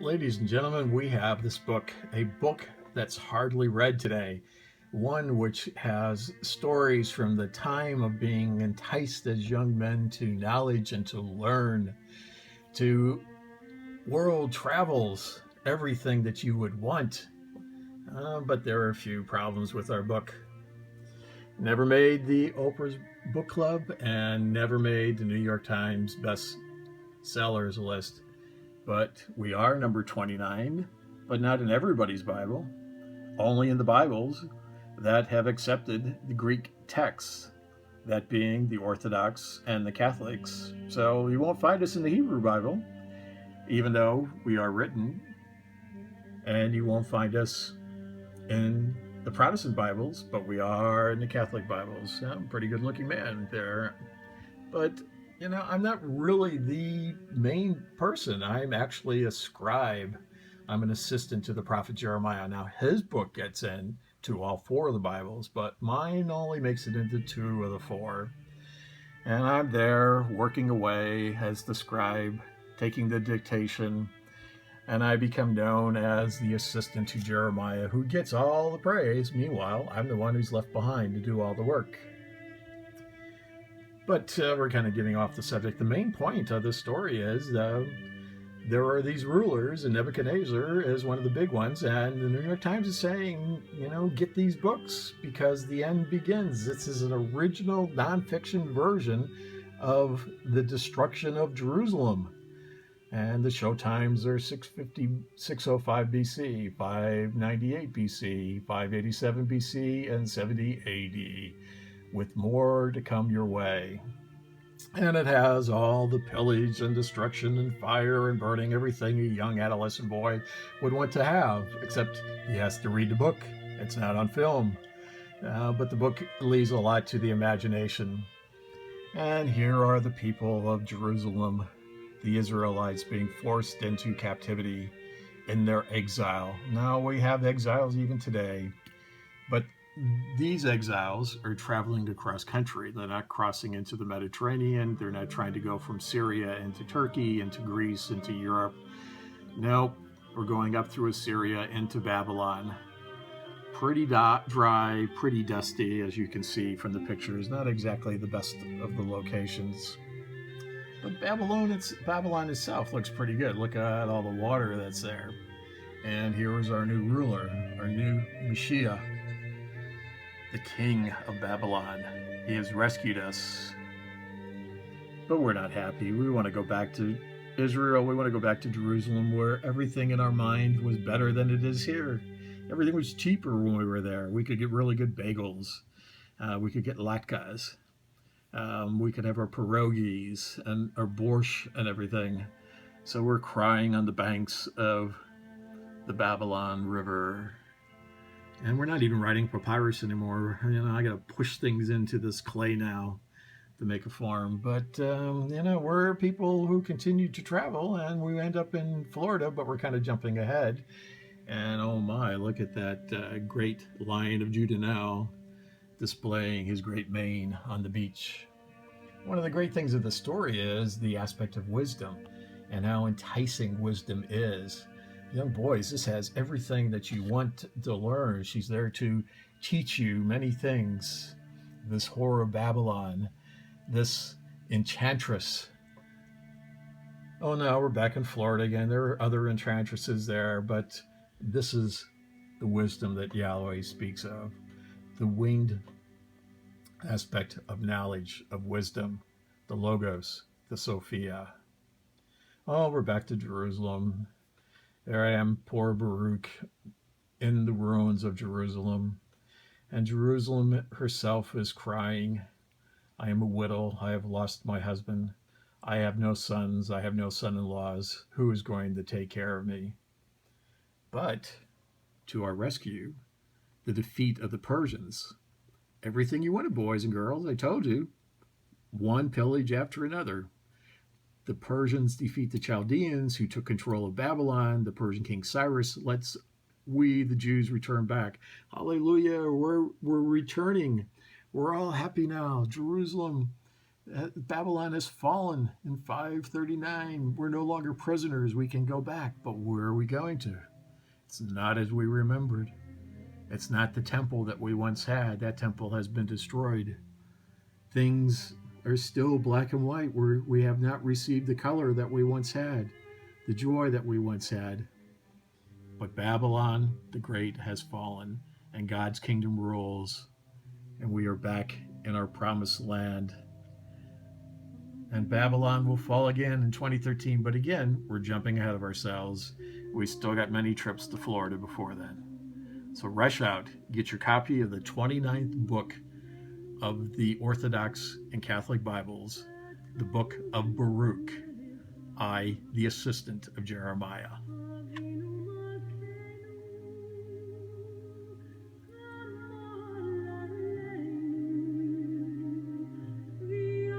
Ladies and gentlemen, we have this book, a book that's hardly read today, one which has stories from the time of being enticed as young men to knowledge and to learn, to world travels, everything that you would want. But there are a few problems with our book. Never made the Oprah's Book Club and never made the New York Times best sellers list. But we are number 29, but not in everybody's Bible, only in the Bibles that have accepted the Greek texts, that being the Orthodox and the Catholics. So you won't find us in the Hebrew Bible, even though we are written, and you won't find us in the Protestant Bibles, but we are in the Catholic Bibles. I'm a pretty good looking man there. But I'm not really the main person. I'm actually a scribe. I'm an assistant to the prophet Jeremiah. Now, his book gets in to all four of the Bibles, but mine only makes it into two of the four. And I'm there working away as the scribe, taking the dictation, and I become known as the assistant to Jeremiah, who gets all the praise. Meanwhile, I'm the one who's left behind to do all the work. But we're kind of getting off the subject. The main point of this story is there are these rulers, and Nebuchadnezzar is one of the big ones, and the New York Times is saying, get these books because the end begins. This is an original nonfiction version of the destruction of Jerusalem. And the show times are 605 BC, 598 BC, 587 BC, and 70 AD, with more to come your way. And it has all the pillage and destruction and fire and burning, everything a young adolescent boy would want to have, except he has to read the book. It's not on film. But the book leaves a lot to the imagination. And here are the people of Jerusalem, the Israelites, being forced into captivity in their exile. Now we have exiles even today, but these exiles are traveling across country. They're not crossing into the Mediterranean. They're not trying to go from Syria into Turkey, into Greece, into Europe. No, we're going up through Assyria into Babylon. Pretty dry, pretty dusty, as you can see from the pictures. Not exactly the best of the locations. But Babylon itself looks pretty good. Look at all the water that's there. And here is our new ruler, our new Messiah, the king of Babylon. He has rescued us. But we're not happy. We want to go back to Israel. We want to go back to Jerusalem, where everything in our mind was better than it is here. Everything was cheaper when we were there. We could get really good bagels. We could get latkes. We could have our pierogies and our borscht and everything. So we're crying on the banks of the Babylon River. And we're not even writing papyrus anymore. I got to push things into this clay now to make a form. But, we're people who continue to travel, and we end up in Florida, but we're kind of jumping ahead. And oh my, look at that great Lion of Judah now displaying his great mane on the beach. One of the great things of the story is the aspect of wisdom and how enticing wisdom is. Young boys, this has everything that you want to learn. She's there to teach you many things. This whore of Babylon, this enchantress. Oh no, we're back in Florida again. There are other enchantresses there, but this is the wisdom that Yahweh speaks of. The winged aspect of knowledge, of wisdom, the Logos, the Sophia. Oh, we're back to Jerusalem. There I am, poor Baruch, in the ruins of Jerusalem. And Jerusalem herself is crying, I am a widow, I have lost my husband. I have no sons, I have no son-in-laws. Who is going to take care of me? But to our rescue, the defeat of the Persians. Everything you wanted, boys and girls, I told you. One pillage after another. The Persians defeat the Chaldeans, who took control of Babylon. The Persian king Cyrus lets we, the Jews, return back. Hallelujah, we're returning. We're all happy now. Jerusalem, Babylon has fallen in 539. We're no longer prisoners. We can go back. But where are we going to? It's not as we remembered. It's not the temple that we once had. That temple has been destroyed. Things are still black and white. We have not received the color that we once had, the joy that we once had. But Babylon the Great has fallen, and God's kingdom rules, and we are back in our promised land. And Babylon will fall again in 2013, but again, we're jumping ahead of ourselves. We still got many trips to Florida before then. So rush out, get your copy of the 29th book of the Orthodox and Catholic Bibles, the book of Baruch, I, the assistant of Jeremiah.